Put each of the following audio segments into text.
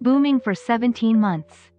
Booming for 17 months.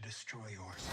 to destroy yours.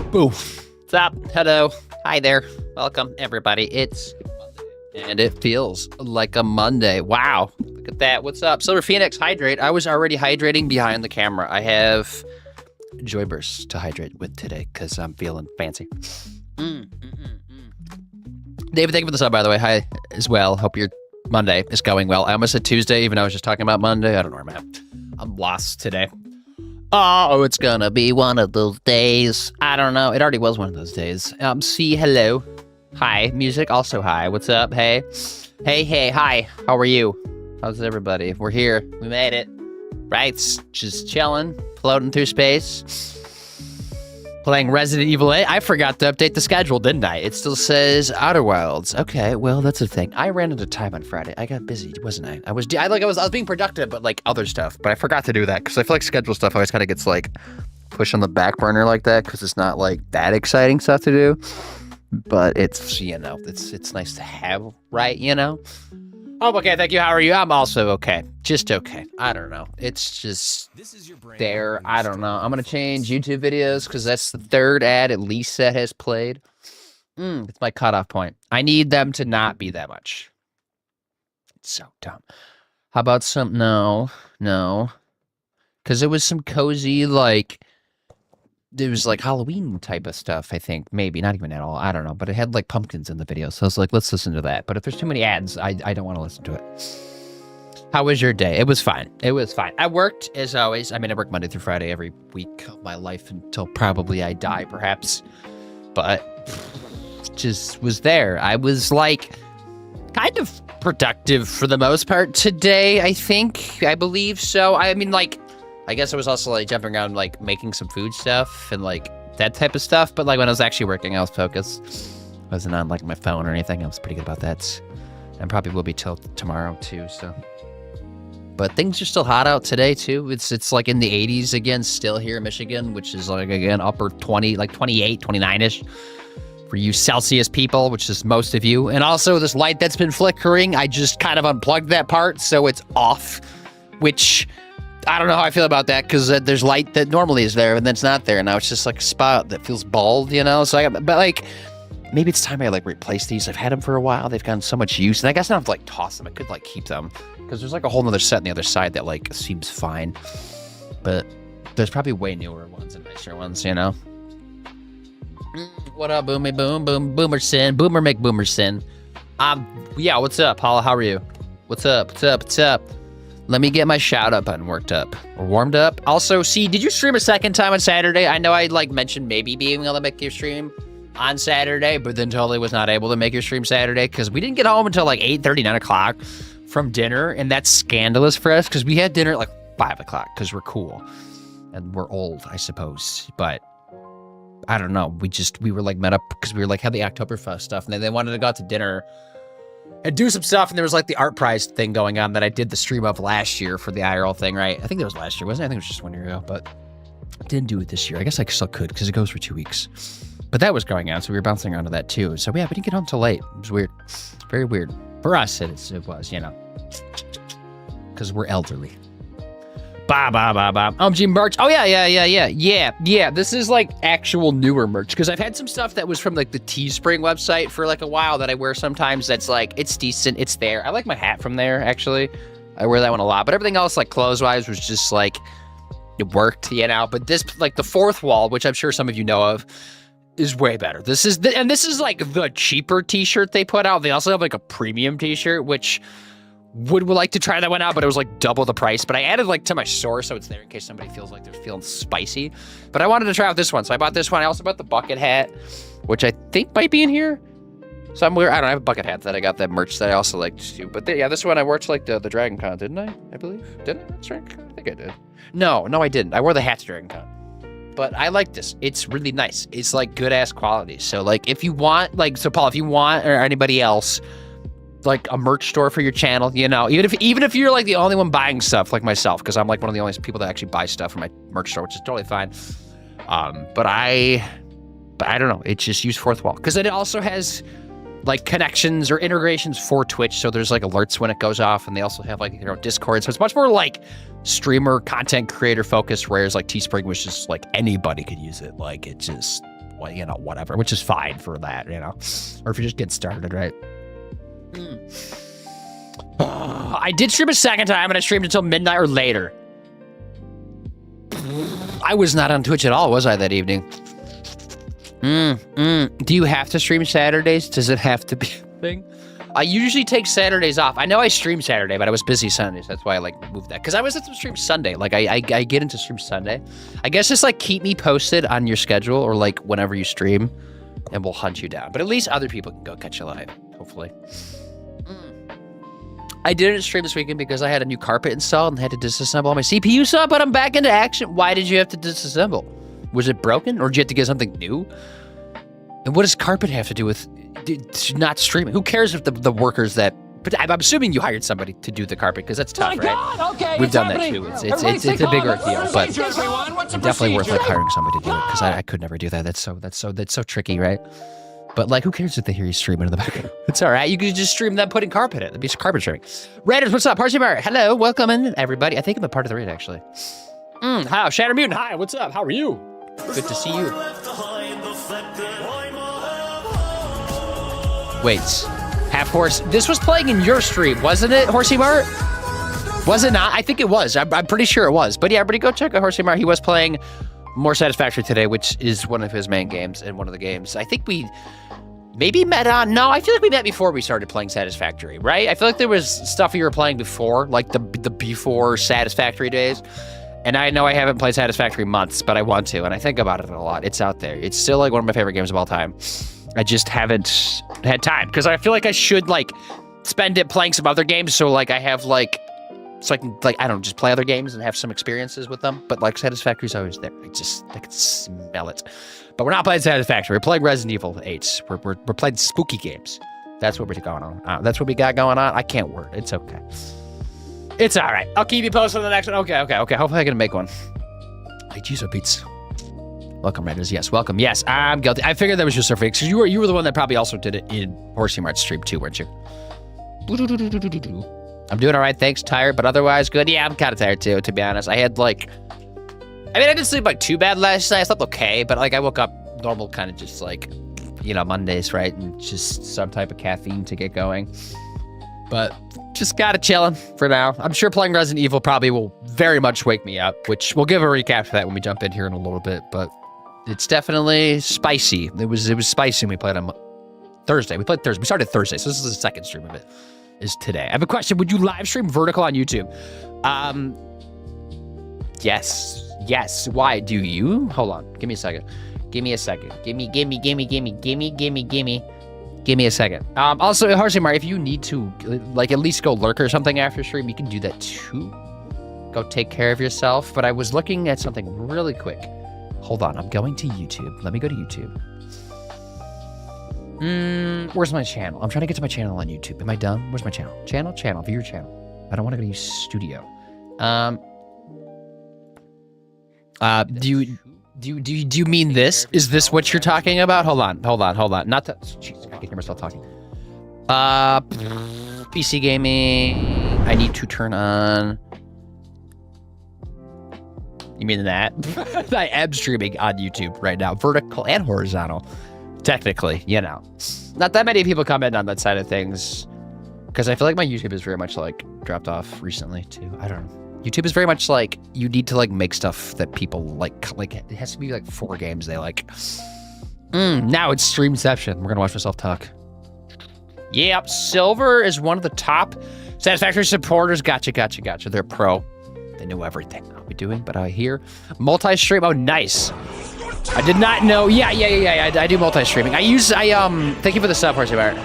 Boof. What's up? Hello. Hi there. Welcome, everybody. It's Monday, and it feels like a Monday. Wow. Look at that. What's up? Silver Phoenix, hydrate. I was already hydrating behind the camera. I have Joy Burst to hydrate with today because I'm feeling fancy. David, thank you for the sub, by the way. Hi as well. Hope your Monday is going well. I almost said Tuesday, even though I was just talking about Monday. I don't know where I'm at. I'm lost today. Oh, it's gonna be one of those days. I don't know. It already was one of those days. See, hello. Hi. Music, also hi. What's up? Hey. Hey, hi. How are you? How's everybody? We're here. We made it. Right? Just chilling, floating through space. Playing Resident Evil 8. I forgot to update the schedule, didn't I? It still says Outer Wilds. Okay, well, that's a thing. I ran into time on Friday. I got busy, wasn't I? I was being productive, but like other stuff. But I forgot to do that because I feel like schedule stuff always kind of gets like pushed on the back burner like that because it's not like that exciting stuff to do. But it's, you know, it's nice to have, right? You know. Oh, okay. Thank you. How are you? I'm also okay. Just okay. I don't know. It's just there. I don't know. I'm going to change YouTube videos because that's the third ad at least that has played. It's my cutoff point. I need them to not be that much. It's so dumb. How about some? No. Because it was some cozy, like, it was like Halloween type of stuff, I think. Maybe, not even at all. I don't know. But it had like pumpkins in the video. So I was like, let's listen to that. But if there's too many ads, I don't want to listen to it. How was your day? It was fine. It was fine. I worked, as always. I mean, I work Monday through Friday every week of my life until probably I die, perhaps. But just was there. I was like kind of productive for the most part today, I think. I believe so. I mean, like, I guess I was also like jumping around, like making some food stuff and like that type of stuff. But like when I was actually working, I was focused. I wasn't on like my phone or anything. I was pretty good about that. And probably will be till tomorrow too, so. But things are still hot out today too. It's like in the 80s again, still here in Michigan, which is like again upper 20, like 28, 29-ish for you Celsius people, which is most of you. And also this light that's been flickering, I just kind of unplugged that part, so it's off, which I don't know how I feel about that because there's light that normally is there and then it's not there. Now it's just like a spot that feels bald, you know? So but like, maybe it's time I like replace these. I've had them for a while. They've gotten so much use. And I guess I don't have to like toss them. I could like keep them because there's like a whole nother set on the other side that like seems fine. But there's probably way newer ones and nicer ones, you know? What up, Boomy Boom? Boomerson. Boomer McBoomerson. Yeah, what's up, Paula? How are you? What's up? Let me get my shout out button worked up or warmed up. Also, see, did you stream a second time on Saturday? I know I like mentioned maybe being able to make your stream on Saturday, but then totally was not able to make your stream Saturday because we didn't get home until like 8:30, 9 o'clock from dinner. And that's scandalous for us because we had dinner at like 5 o'clock because we're cool and we're old, I suppose. But I don't know. We were like met up because we were like had the Oktoberfest stuff and then they wanted to go out to dinner and do some stuff. And there was like the art prize thing going on that I did the stream of last year for the IRL thing, right? I think that was last year, wasn't it? I think it was just 1 year ago, but I didn't do it this year. I guess I still could because it goes for 2 weeks. But that was going on, so we were bouncing around to that too. So yeah, we didn't get home till late. It was weird. Very weird. For us, it was, you know. Because we're elderly. OMG merch. Oh, yeah. This is like actual newer merch. Because I've had some stuff that was from like the Teespring website for like a while that I wear sometimes. That's like, it's decent. It's there. I like my hat from there, actually. I wear that one a lot. But everything else, like clothes-wise, was just like, it worked, you know. But this, like the fourth wall, which I'm sure some of you know of, is way better. This is like the cheaper t-shirt they put out. They also have like a premium t-shirt, which would like to try that one out, but it was like double the price. But I added like to my store, so it's there in case somebody feels like they're feeling spicy. But I wanted to try out this one, so I bought this one. I also bought the bucket hat, which I think might be in here somewhere. I don't know, I have a bucket hat that I got that merch that I also like to do. But yeah, this one I wore to like the Dragon Con, didn't I? I believe. Didn't I? Dragon Con? I think I did. No, I didn't. I wore the hat to Dragon Con. But I like this. It's really nice. It's like good ass quality. So like if you want, like, so Paul, if you want or anybody else, like a merch store for your channel, you know, even if you're like the only one buying stuff like myself, because I'm like one of the only people that actually buy stuff from my merch store, which is totally fine. But I don't know. It's just use fourth wall because then it also has like connections or integrations for Twitch. So there's like alerts when it goes off, and they also have like their own Discord. So it's much more like streamer content creator focused, whereas like Teespring was just like anybody could use it. Like it just, well, you know, whatever, which is fine for that, you know, or if you just get started, right? I did stream a second time and I streamed until midnight or later. I was not on Twitch at all, was I, that evening? Do you have to stream Saturdays? Does it have to be a thing? I usually take Saturdays off. I know I stream Saturday, but I was busy Sundays. That's why I like moved that. Because I was at the stream Sunday. Like I get into stream Sunday. I guess just like keep me posted on your schedule or like whenever you stream and we'll hunt you down. But at least other people can go catch you live, hopefully. I didn't stream this weekend because I had a new carpet installed and had to disassemble all my CPU stuff, but I'm back into action. Why did you have to disassemble? Was it broken or did you have to get something new? And what does carpet have to do with not streaming? Who cares if the workers that... But I'm assuming you hired somebody to do the carpet because that's tough, right? Okay, we've done that too. It's a bigger deal, but it's definitely worth like hiring somebody to do it because I could never do that. That's so tricky, right? But like, who cares if they hear you streaming in the background? It's all right. You could just stream them putting carpet in. It'd be carpet streaming. Raiders, what's up? Party Bar, hello, welcome in, everybody. I think I'm a part of the raid, actually. Hi, Shatter Mutant. Hi, what's up? How are you? Good to see you. Wait, Half Horse. This was playing in your stream, wasn't it, Horsey Mart? Was it not? I think it was. I'm pretty sure it was. But yeah, everybody go check out Horsey Mart. He was playing more Satisfactory today, which is one of his main games and one of the games I think we maybe met on. No, I feel like we met before we started playing Satisfactory, right? I feel like there was stuff you were playing before, like the before Satisfactory days. And I know I haven't played Satisfactory months, but I want to, and I think about it a lot. It's out there. It's still like one of my favorite games of all time. I just haven't had time because I feel like I should like spend it playing some other games. So like I have like, so I can like, I don't know, just play other games and have some experiences with them. But like Satisfactory's always there. I can smell it. But we're not playing Satisfactory. We're playing Resident Evil 8. We're playing spooky games. That's what we're going on. That's what we got going on. I can't word. It's okay. It's all right. I'll keep you posted on the next one. Okay. Hopefully I can make one. Hey, Jizo Beats. Welcome, Raiders. Yes, welcome. Yes, I'm guilty. I figured that was just a fix. You were the one that probably also did it in Horsey Mart stream too, weren't you? I'm doing all right. Thanks. Tired, but otherwise good. Yeah, I'm kind of tired too, to be honest. I didn't sleep like too bad last night. I slept okay, but like I woke up normal, kind of just like, Mondays, right? And just some type of caffeine to get going. But just gotta chillin' for now. I'm sure playing Resident Evil probably will very much wake me up, which we'll give a recap for that when we jump in here in a little bit. But it's definitely spicy. It was spicy when we played on Thursday. We played Thursday. We started Thursday, so this is the second stream of it. Is today. I have a question. Would you live stream Vertical on YouTube? Yes. Why do you? Hold on. Give me a second. Give me a second. Give me a second. Also, Horsey Mart, if you need to, like, at least go lurk or something after stream, you can do that too. Go take care of yourself. But I was looking at something really quick. Hold on. I'm going to YouTube. Let me go to YouTube. Where's my channel? I'm trying to get to my channel on YouTube. Am I done? Where's my channel? Channel. View your channel. I don't want to go to studio. Do you mean this? Is this what you're talking about? Hold on. Not that. Jeez, I can hear myself talking. PC gaming. I need to turn on. You mean that? I am streaming on YouTube right now, vertical and horizontal. Technically, not that many people comment on that side of things because I feel like my YouTube is very much like dropped off recently too. I don't know. YouTube is very much like you need to like make stuff that people like it has to be like 4 games they like. Now it's Streamception. We're gonna watch myself talk. Yep, Silver is one of the top Satisfactory supporters. Gotcha. They're pro. They know everything I'll be doing, but I hear multi-stream. Oh, nice. I did not know. Yeah. I do multi-streaming. Thank you for the sub, Horsey Mart.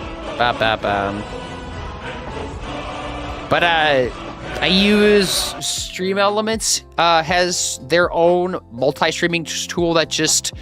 But I use Stream Elements. Has their own multi-streaming tool that just,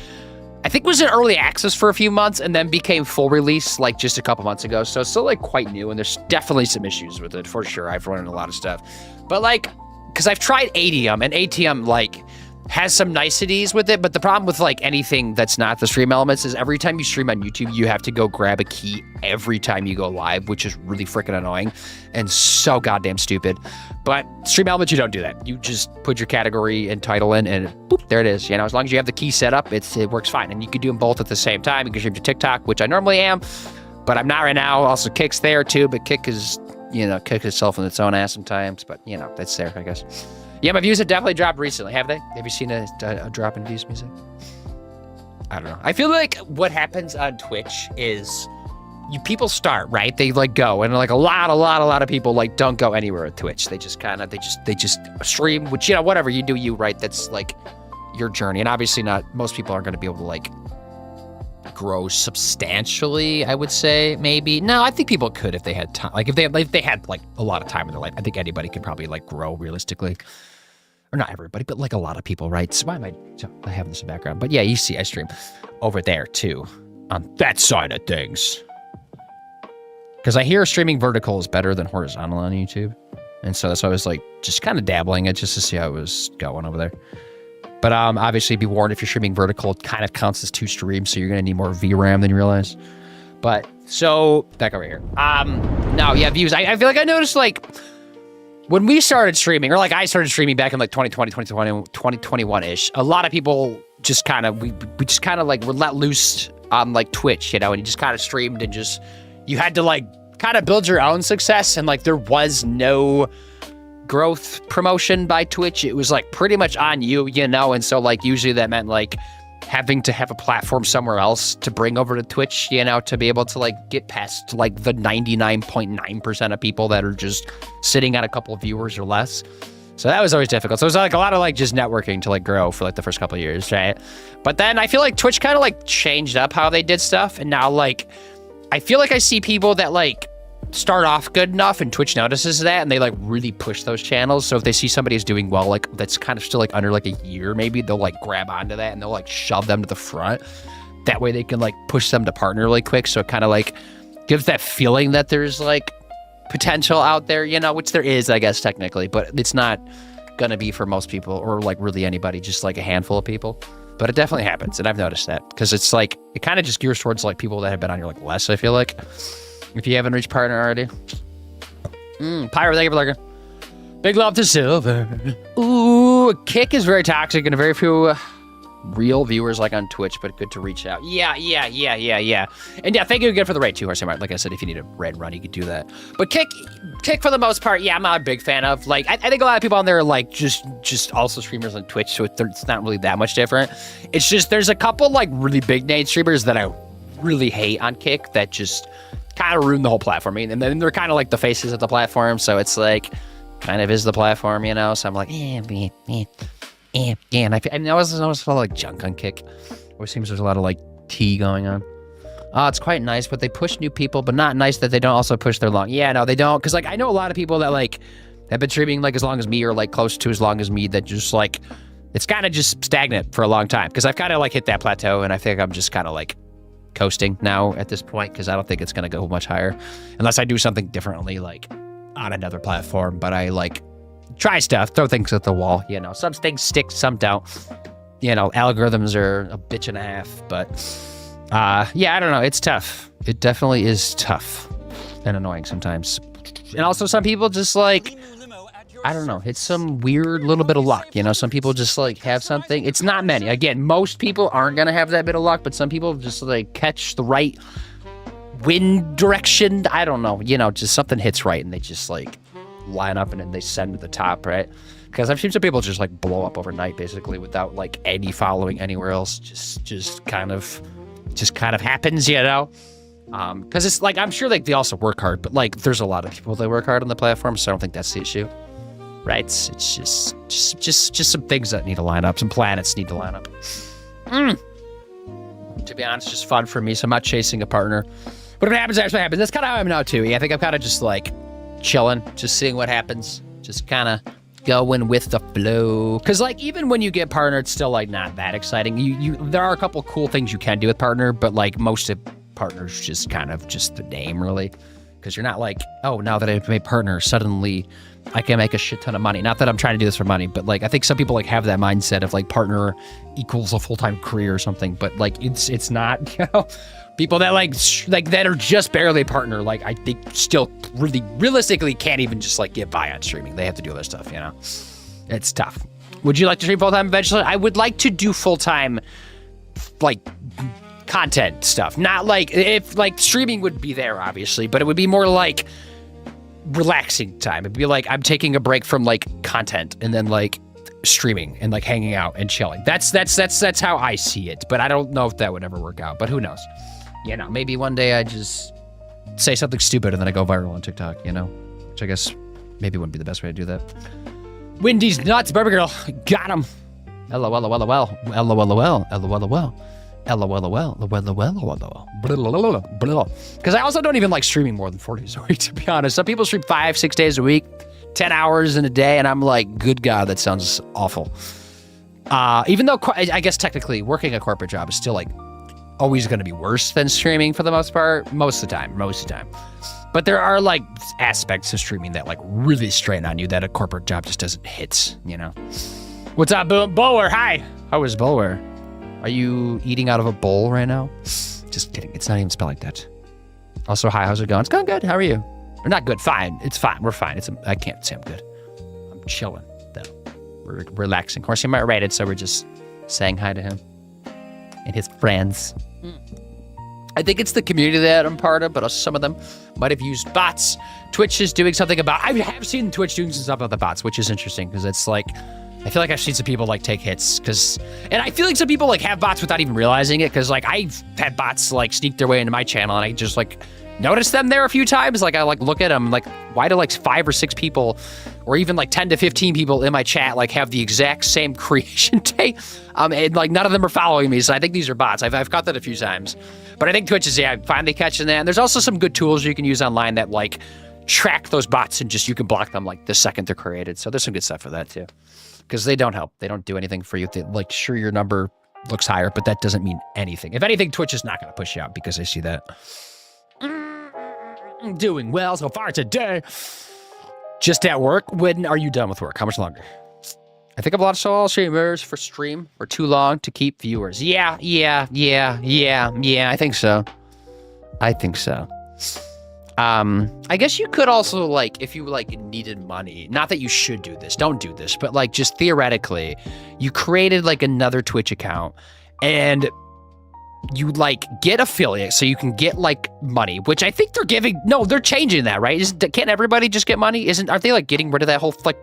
I think was in early access for a few months and then became full release like just a couple months ago. So it's still like quite new and there's definitely some issues with it for sure. I've run into a lot of stuff. But like, because I've tried ATM and ATM like has some niceties with it, but the problem with like anything that's not the Stream Elements is every time you stream on YouTube, you have to go grab a key every time you go live, which is really freaking annoying and so goddamn stupid. But Stream Elements, you don't do that. You just put your category and title in and boop, there it is. As long as you have the key set up, it works fine. And you can do them both at the same time. You can stream to TikTok, which I normally am, but I'm not right now. Also, Kick's there too, but Kick is, Kick itself in its own ass sometimes, but that's there, I guess. Yeah, my views have definitely dropped recently, have they? Have you seen a drop in views, music? I don't know. I feel like what happens on Twitch is people start, right? They like go, and like a lot of people like don't go anywhere at Twitch. They just they just stream, which whatever you do, you right. That's like your journey, and obviously most people aren't going to be able to like grow substantially. I would say maybe no. I think people could if they had time. Like if they had like a lot of time in their life. I think anybody could probably like grow realistically. Or not everybody, but like a lot of people, right? So why am I having this in the background? But yeah, you see I stream over there too, on that side of things. Because I hear streaming vertical is better than horizontal on YouTube. And so that's why I was like just kind of dabbling it just to see how it was going over there. But obviously be warned, if you're streaming vertical, it kind of counts as 2 streams, so you're going to need more VRAM than you realize. But so back over here. Now, yeah, views. I feel like I noticed like when we started streaming, or like I started streaming back in like 2020, 2021-ish, a lot of people just kind of, we just kind of like were let loose on like Twitch, and you just kind of streamed and just, you had to like kind of build your own success, and like there was no growth promotion by Twitch, it was like pretty much on you, you know, and so like usually that meant like having to have a platform somewhere else to bring over to Twitch, you know, to be able to like get past like the 99.9% of people that are just sitting at a couple of viewers or less. So that was always difficult. So it was like a lot of like just networking to like grow for like the first couple of years, right? But then I feel like Twitch kind of like changed up how they did stuff. And now like, I feel like I see people that like start off good enough and Twitch notices that and they like really push those channels. So if they see somebody is doing well, like that's kind of still like under like a year, maybe they'll like grab onto that and they'll like shove them to the front. That way they can like push them to partner really quick. So it kind of like gives that feeling that there's like potential out there, you know, which there is, I guess, technically, but it's not gonna be for most people or like really anybody, just like a handful of people. But it definitely happens, and I've noticed that because it's like it kind of just gears towards like people that have been on here like less, I feel like, if you haven't reached partner already. Pyro, thank you for lurking. Big love to Silver. Ooh, Kick is very toxic and very few real viewers like on Twitch, but good to reach out. Yeah. And yeah, thank you again for the raid too, Horsey Mart. Like I said, if you need a raid run, you could do that. But Kick for the most part, yeah, I'm not a big fan of. Like, I think a lot of people on there are like just also streamers on Twitch, so it's not really that much different. It's just there's a couple like really big name streamers that I really hate on Kick that just kind of ruin the whole platform. I mean, and then they're kind of like the faces of the platform, so it's like kind of is the platform, you know? So I'm like, and I always notice a lot of like junk on Kick. Always seems there's a lot of like tea going on. Oh, it's quite nice, but they push new people, but not nice that they don't also push their long. Yeah, no, they don't. Because like I know a lot of people that like have been streaming like as long as me or like close to as long as me that just like it's kind of just stagnant for a long time. Because I've kind of like hit that plateau and I think I'm just kind of like coasting now at this point because I don't think it's going to go much higher unless I do something differently like on another platform. But I like try stuff, throw things at the wall, you know. Some things stick, some don't. You know, algorithms are a bitch and a half, but yeah, I don't know. It's tough. It definitely is tough and annoying sometimes. And also some people just like, I don't know, it's some weird little bit of luck, you know. Some people just like have something. It's not many. Again, most people aren't going to have that bit of luck, but some people just like catch the right wind direction. I don't know, you know, just something hits right and they just like line up and then they send to the top, right? Because I've seen some people just like blow up overnight basically without like any following anywhere else. Just kind of happens, you know. Because it's like I'm sure like they also work hard, but like there's a lot of people that work hard on the platform, so I don't think that's the issue, right? It's just some things that need to line up, some planets need to line up. To be honest, just fun for me, so I'm not chasing a partner. But if it happens, that's what happens. That's kind of how I am now too. Yeah, I think I'm kind of just like chilling, just seeing what happens, just kind of going with the flow. Because like even when you get partner, it's still like not that exciting. You there are a couple cool things you can do with partner, but like most of partners just kind of just the name really. Because you're not like, oh, now that I've made partner, suddenly I can make a shit ton of money. Not that I'm trying to do this for money, but like I think some people like have that mindset of like partner equals a full-time career or something. But like it's not, you know. People that like that are just barely a partner, like I think still really realistically can't even just like get by on streaming. They have to do other stuff, you know. It's tough. Would you like to stream full-time eventually? I would like to do full-time like content stuff. Not like if like streaming would be there obviously, but it would be more like relaxing time. It'd be like I'm taking a break from like content and then like streaming and like hanging out and chilling. That's how I see it, but I don't know if that would ever work out, but who knows. You know, maybe one day I just say something stupid and then I go viral on TikTok, you know? Which I guess maybe wouldn't be the best way to do that. Wendy's nuts, Barbie Girl. Got him. LOL. Because I also don't even like streaming more than 4 days a week, to be honest. Some people stream 5-6 days a week, 10 hours in a day, and I'm like, good God, that sounds awful. Even though I guess technically working a corporate job is still like always going to be worse than streaming for the most part, most of the time. But there are like aspects of streaming that like really strain on you that a corporate job just doesn't hit, you know. What's up, Bulwer? Hi. How is Bulwer? Are you eating out of a bowl right now? Just kidding. It's not even spelled like that. Also, hi. How's it going? It's going good. How are you? Or not good. Fine. It's fine. We're fine. I can't say I'm good. I'm chilling though. We're relaxing. Of course, he might rate it, so we're just saying hi to him and his friends. I think it's the community that I'm part of, but also some of them might have used bots. Twitch is doing something about, I have seen Twitch doing some stuff about the bots, which is interesting because it's like, I feel like I've seen some people like take hits and I feel like some people like have bots without even realizing it. Cause like I've had bots like sneak their way into my channel and I just like notice them there a few times. Like I like look at them like, why do like 5 or 6 people or even like 10 to 15 people in my chat like have the exact same creation date? And like none of them are following me. So I think these are bots. I've caught that a few times, but I think Twitch is, yeah, finally catching that. And there's also some good tools you can use online that like track those bots and just, you can block them like the second they're created. So there's some good stuff for that too. Because they don't help. They don't do anything for you. They, like, sure, your number looks higher, but that doesn't mean anything. If anything, Twitch is not going to push you out because I see that. Doing well so far today. Just at work. When are you done with work? How much longer? I think I've lost all streamers for stream for too long to keep viewers. Yeah. I think so. I guess you could also, like, if you, like, needed money, not that you should do this, don't do this, but, like, just theoretically, you created, like, another Twitch account, and you, like, get affiliate, so you can get, like, money, which I think they're giving, no, they're changing that, right? Can't everybody just get money? Aren't they, like, getting rid of that whole, like,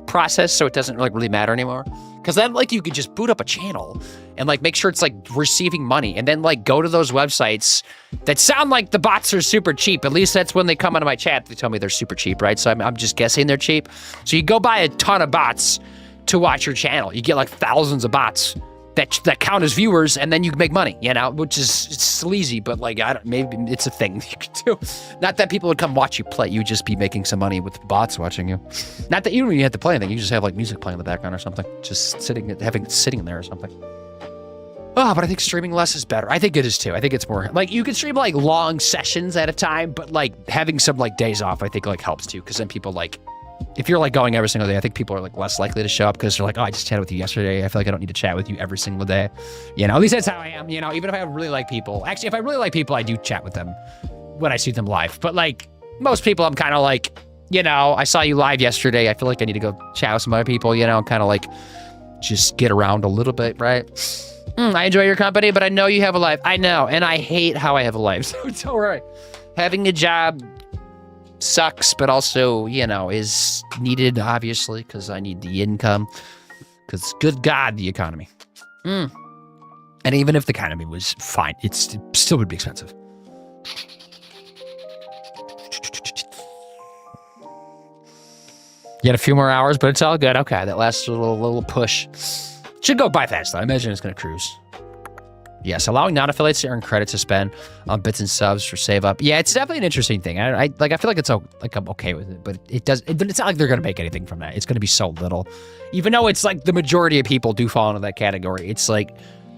process, so it doesn't, like, really matter anymore? Because then, like, you could just boot up a channel and, like, make sure it's, like, receiving money and then, like, go to those websites that sound like the bots are super cheap. At least that's when they come into my chat. They tell me they're super cheap, right? So I'm just guessing they're cheap. So you go buy a ton of bots to watch your channel. You get, like, thousands of bots that count as viewers, and then you make money, you know, which is, it's sleazy, but, like, maybe it's a thing you could do. Not that people would come watch you play. You would just be making some money with bots watching you. Not that you don't even have to play anything. You just have, like, music playing in the background or something. Just sitting there or something. Oh, but I think streaming less is better. I think it is too. I think it's more, like, you can stream, like, long sessions at a time, but, like, having some, like, days off, I think, like, helps too, because then people, like, if you're, like, going every single day, I think people are, like, less likely to show up because they're like, oh, I just chatted with you yesterday. I feel like I don't need to chat with you every single day. You know, at least that's how I am, you know, even if I really like people. Actually, if I really like people, I do chat with them when I see them live. But, like, most people, I'm kind of like, you know, I saw you live yesterday. I feel like I need to go chat with some other people, you know, kind of, like, just get around a little bit, right? I enjoy your company, but I know you have a life. I know, and I hate how I have a life, so don't worry. Having a job sucks, but also, you know, is needed, obviously, because I need the income. Because, good God, the economy. And even if the economy was fine, it still would be expensive. You got a few more hours, but it's all good. Okay, that last little push. Should go by fast, though. I imagine it's going to cruise. Yes, allowing non-affiliates to earn credit to spend on bits and subs for save up. Yeah, it's definitely an interesting thing. I feel like it's like I'm okay with it, but it's not like they're gonna make anything from that. It's gonna be so little, even though it's like the majority of people do fall into that category. It's like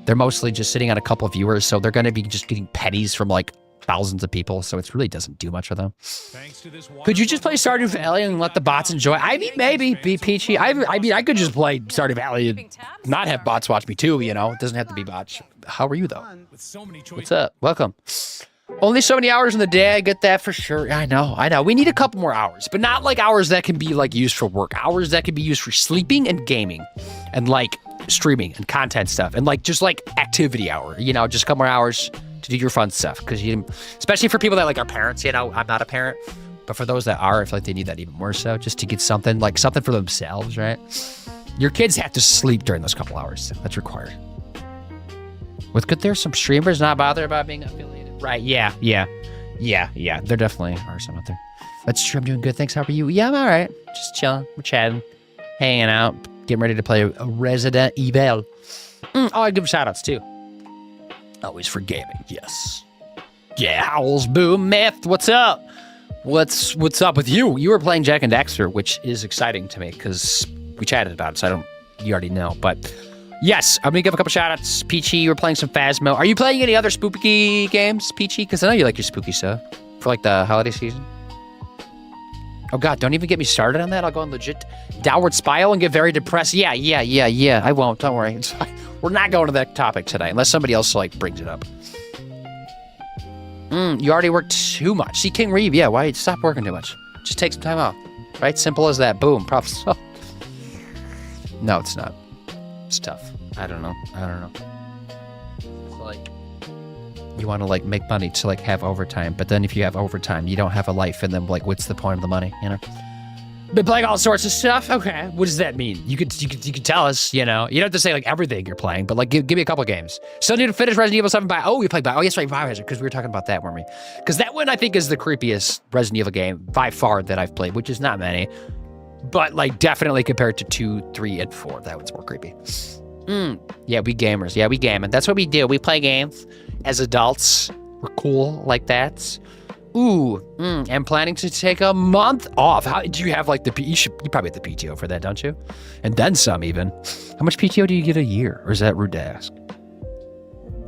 they're mostly just sitting on a couple of viewers, so they're gonna be just getting pennies from like thousands of people. So it really doesn't do much for them. Could you just play Stardew Valley and let the bots enjoy? I mean, maybe be peachy. I mean, I could just play Stardew Valley and not have bots watch me too. You know, it doesn't have to be bots. How are you though? What's up? Welcome. Only so many hours in the day. I get that for sure. I know. We need a couple more hours, but not like hours that can be like used for work. Hours that can be used for sleeping and gaming and like streaming and content stuff and like just like activity hour, you know, just a couple more hours to do your fun stuff. Because you, especially for people that like are parents, you know, I'm not a parent, but for those that are, I feel like they need that even more so, just to get something for themselves, right? Your kids have to sleep during those couple hours. That's required. With good, there's some streamers not bothered about being affiliated. Right, yeah. There definitely are some out there. That's true, I'm doing good, thanks. How are you? Yeah, I'm all right. Just chilling, we're chatting, hanging out, getting ready to play a Resident Evil. Oh, I give shout outs too. Always for gaming, yes. Yeah, Howls Boom Myth, what's up? What's up with you? You were playing Jak and Daxter, which is exciting to me because we chatted about it, so you already know, but yes, I'm gonna give a couple shout outs. Peachy, you were playing some Phasmo. Are you playing any other spooky games, Peachy? Because I know you like your spooky stuff for like the holiday season. Oh God, don't even get me started on that. I'll go on legit downward spiral and get very depressed. Yeah. I won't, don't worry. It's fine. We're not going to that topic today unless somebody else like brings it up. You already worked too much. See, King Reeve, yeah, why stop working too much? Just take some time off, right? Simple as that. Boom, props. No, it's not. It's tough. I don't know. It's like, You want to like make money to like have overtime, but then if you have overtime, you don't have a life, and then like, what's the point of the money? You know. Been playing all sorts of stuff. Okay, what does that mean? You could tell us. You know, you don't have to say like everything you're playing, but like give me a couple of games. Still need to finish Resident Evil 7 by. Oh, we played by. Oh, yes, right, Biohazard, because we were talking about that, weren't we? Because that one I think is the creepiest Resident Evil game by far that I've played, which is not many, but like definitely compared to 2, 3, and 4, that one's more creepy. Yeah, we gamers. Yeah, we gaming. That's what we do. We play games as adults. We're cool like that. Ooh, I'm planning to take a month off. How do you have like you probably have the PTO for that, don't you? And then some even. How much PTO do you get a year? Or is that rude to ask?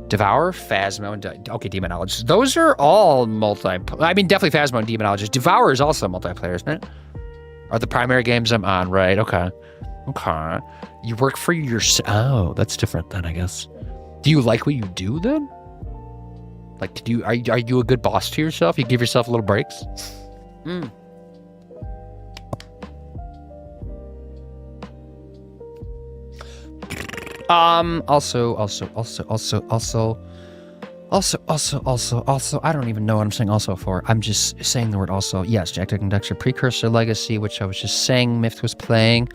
Devour, Phasmo, and okay, Demonologist. Those are all I mean, definitely Phasmo and Demonologist. Devour is also multiplayer, isn't it? Are the primary games I'm on, right? Okay. You work for yourself. Oh, that's different then, I guess. Do you like what you do then? Like, are you a good boss to yourself? You give yourself little breaks? Also, I don't even know what I'm saying also for. I'm just saying the word also. Yes, Jack Dick and Dexter Precursor Legacy, which I was just saying Myth was playing.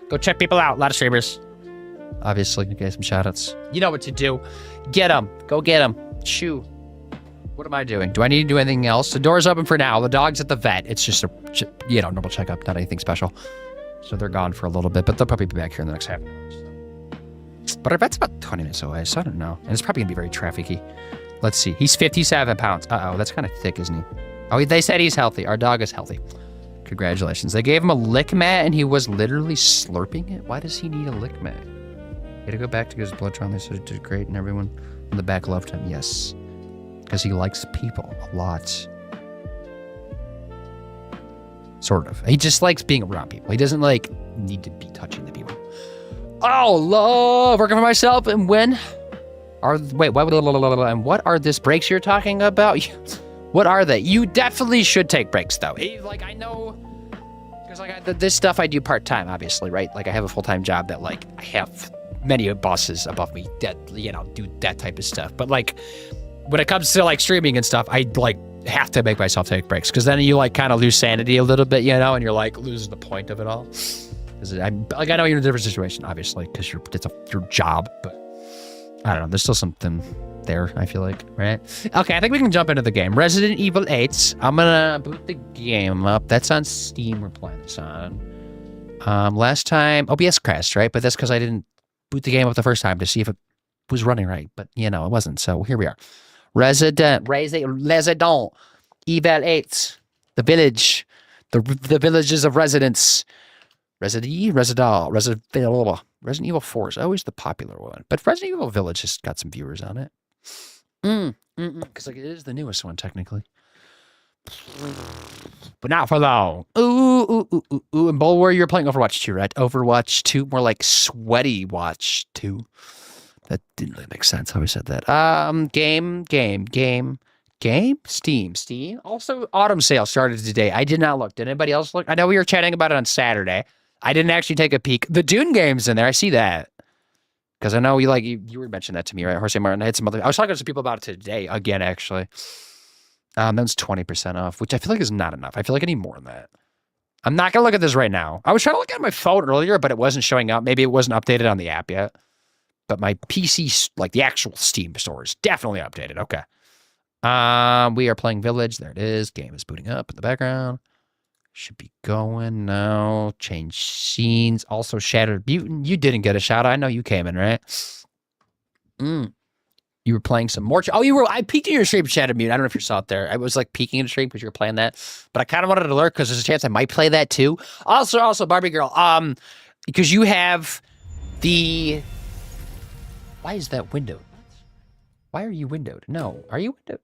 Go check people out. A lot of streamers. Obviously, get some shoutouts. You know what to do. Get them. Go get them. Chew. What am I doing? Do I need to do anything else? The door's open for now. The dog's at the vet. It's just a, normal checkup, not anything special. So they're gone for a little bit, but they'll probably be back here in the next half hour. So. But our vet's about 20 minutes away, so I don't know. And it's probably going to be very trafficy. Let's see. He's 57 pounds. Uh-oh, that's kind of thick, isn't he? Oh, they said he's healthy. Our dog is healthy. Congratulations. They gave him a lick mat, and he was literally slurping it? Why does he need a lick mat? He had to go back to his blood trial. They said it did great, and everyone in the back loved him. Yes. Because he likes people a lot. Sort of. He just likes being around people. He doesn't, like, need to be touching the people. Oh, love working for myself. And when what are this breaks you're talking about? What are they? You definitely should take breaks, though. Like, I know, because like this stuff I do part-time, obviously, right? Like, I have a full-time job that, like, I have many bosses above me that, do that type of stuff. But, like, when it comes to like streaming and stuff, I like have to make myself take breaks, because then you like kind of lose sanity a little bit, and you're like losing the point of it all. Because I know you're in a different situation, obviously, because it's your job, but I don't know. There's still something there, I feel like, right? Okay, I think we can jump into the game. Resident Evil 8. I'm gonna boot the game up. That's on Steam. We're playing this on. Last time OBS crashed, right? But that's because I didn't boot the game up the first time to see if it was running right. But it wasn't. So here we are. Resident Evil 8, the village, the villages of residents. Resident Evil 4 is always the popular one, but Resident Evil Village has got some viewers on it. Because like it is the newest one technically, but not for long. Ooh. And Bulwark, you're playing Overwatch 2, right? Overwatch 2, more like Sweaty Watch 2. That didn't really make sense how we said that. Game. Steam. Also, Autumn Sale started today. I did not look. Did anybody else look? I know we were chatting about it on Saturday. I didn't actually take a peek. The Dune game's in there. I see that. Because I know you were mentioning that to me, right? Jose Martin. I was talking to some people about it today again, actually. That's 20% off, which I feel like is not enough. I feel like I need more than that. I'm not going to look at this right now. I was trying to look at my phone earlier, but it wasn't showing up. Maybe it wasn't updated on the app yet. But my PC, like the actual Steam store, is definitely updated. Okay. We are playing Village. There it is. Game is booting up in the background. Should be going now. Change scenes. Also, Shattered Mutant. You didn't get a shout. I know you came in, right? You were playing some more. I peeked in your stream, Shattered Mutant. I don't know if you saw it there. I was like peeking in the stream because you were playing that. But I kind of wanted to lurk because there's a chance I might play that too. Also, Barbie Girl. Because you have the. Why is that windowed? Why are you windowed? No, are you windowed?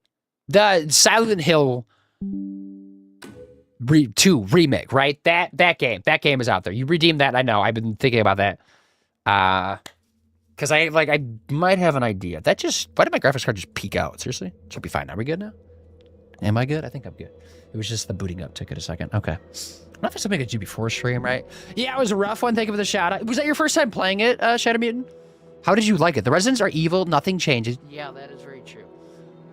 The Silent Hill 2 remake, right? That game is out there. You redeemed that. I know. I've been thinking about that. Because I might have an idea. Why did my graphics card just peek out? Seriously? Should be fine. Are we good now? Am I good? I think I'm good. It was just the booting up took it a second. Okay. I don't know if it's something a GB4 stream, right? Yeah, it was a rough one. Thank you for the shout out. Was that your first time playing it, Shadow Mutant? How did you like it? The residents are evil. Nothing changes. Yeah, that is very true.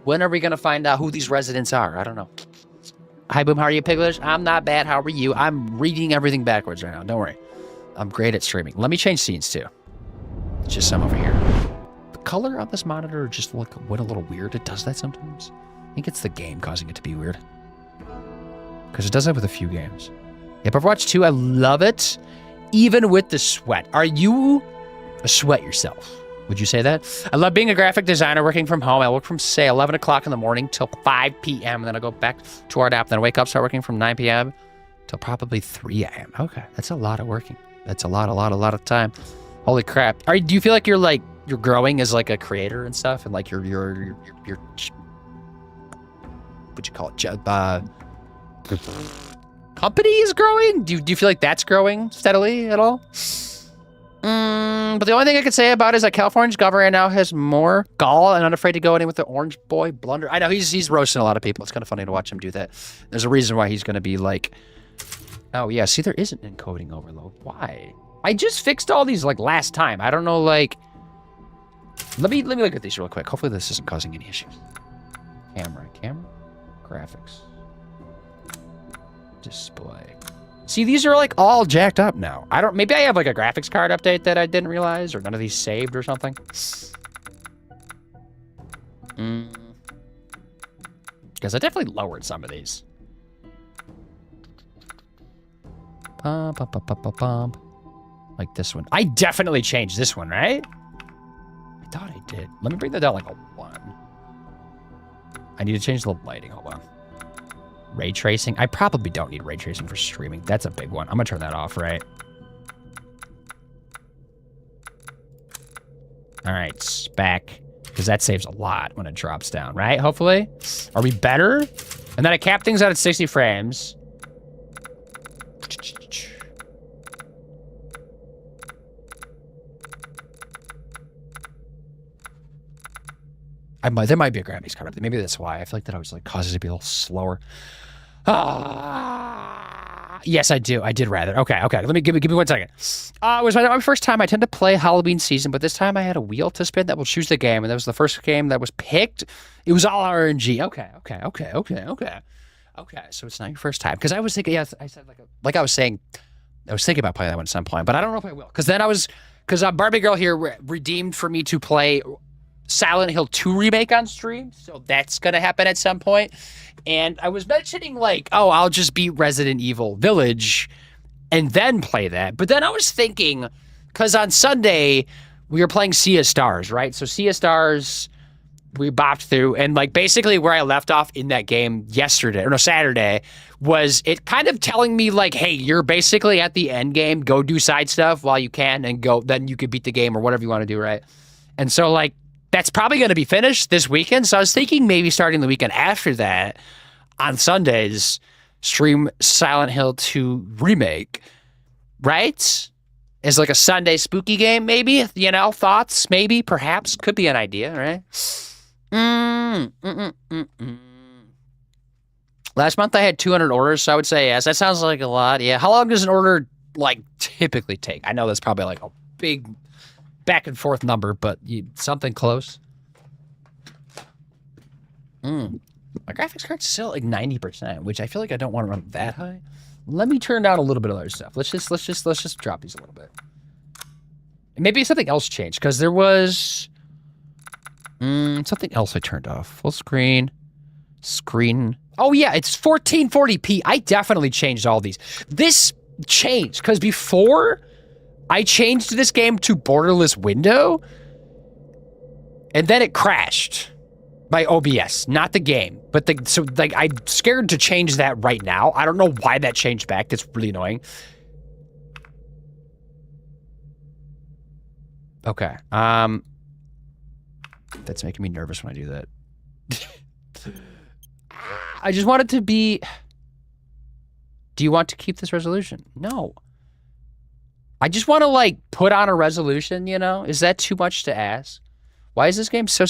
When are we going to find out who these residents are? I don't know. Hi, Boom. How are you, Piglish? I'm not bad. How are you? I'm reading everything backwards right now. Don't worry. I'm great at streaming. Let me change scenes, too. Just some over here. The color on this monitor just went a little weird. It does that sometimes. I think it's the game causing it to be weird. Because it does that with a few games. Yep, Overwatch 2, I love it. Even with the sweat. Are you a sweat yourself? Would you say that? I love being a graphic designer, working from home. I work from, say, 11 o'clock in the morning till 5 p.m. And then I go back to our app. Then I wake up, start working from 9 p.m. till probably 3 a.m. Okay, that's a lot of working. That's a lot of time. Holy crap. Do you feel like you're growing as like a creator and stuff? And like your what'd you call it? Company is growing? Do you feel like that's growing steadily at all? But the only thing I could say about it is that California's governor now has more gall and unafraid to go in with the orange boy blunder. I know he's roasting a lot of people. It's kind of funny to watch him do that. There's a reason why he's going to be like, oh yeah, see, there isn't encoding overload. Why? I just fixed all these like last time. I don't know, like, let me look at these real quick. Hopefully this isn't causing any issues. Camera, graphics, display. See, these are like all jacked up now. Maybe I have like a graphics card update that I didn't realize, or none of these saved or something. Because I definitely lowered some of these. Like this one. I definitely changed this one, right? I thought I did. Let me bring that down like a 1. I need to change the lighting. Hold on. Ray tracing. I probably don't need ray tracing for streaming. That's a big one. I'm gonna turn that off, right? All right, spec. Because that saves a lot when it drops down, right? Hopefully. Are we better? And then I cap things out at 60 frames. There might be a graphics card up there. Maybe that's why. I feel like that always like causes it to be a little slower. Yes, I do. I did rather. Okay. Let me give me 1 second. It was my first time. I tend to play Halloween season, but this time I had a wheel to spin that will choose the game, and that was the first game that was picked. It was all RNG. Okay. So it's not your first time, because I was thinking. Yeah, I said like I was saying, I was thinking about playing that one at some point, but I don't know if I will, because Barbie Girl here redeemed for me to play Silent Hill 2 remake on stream, so that's gonna happen at some point. And I was mentioning like, oh, I'll just beat Resident Evil Village and then play that. But then I was thinking, because on Sunday we were playing Sea of Stars, right? So Sea of Stars, we bopped through, and like basically where I left off in that game Saturday, was it kind of telling me like, hey, you're basically at the end game, go do side stuff while you can, and then you could beat the game or whatever you want to do, right? And so like, that's probably going to be finished this weekend. So I was thinking maybe starting the weekend after that, on Sundays, stream Silent Hill 2 remake, right? As like a Sunday spooky game, maybe, thoughts, maybe, perhaps, could be an idea, right? Last month I had 200 orders, so I would say yes. That sounds like a lot. Yeah. How long does an order like typically take? I know that's probably like a big back and forth number, but something close. My graphics card's still like 90%, which I feel like I don't want to run that high. Let me turn down a little bit of other stuff. Let's just drop these a little bit. And maybe something else changed, because there was something else I turned off. Full screen. Oh yeah, it's 1440p. I definitely changed all these. This changed because before I changed this game to borderless window, and then it crashed by OBS, not the game. But I'm scared to change that right now. I don't know why that changed back. That's really annoying. Okay. That's making me nervous when I do that. I just want it to be. Do you want to keep this resolution? No. I just want to like put on a resolution, Is that too much to ask? Why is this game so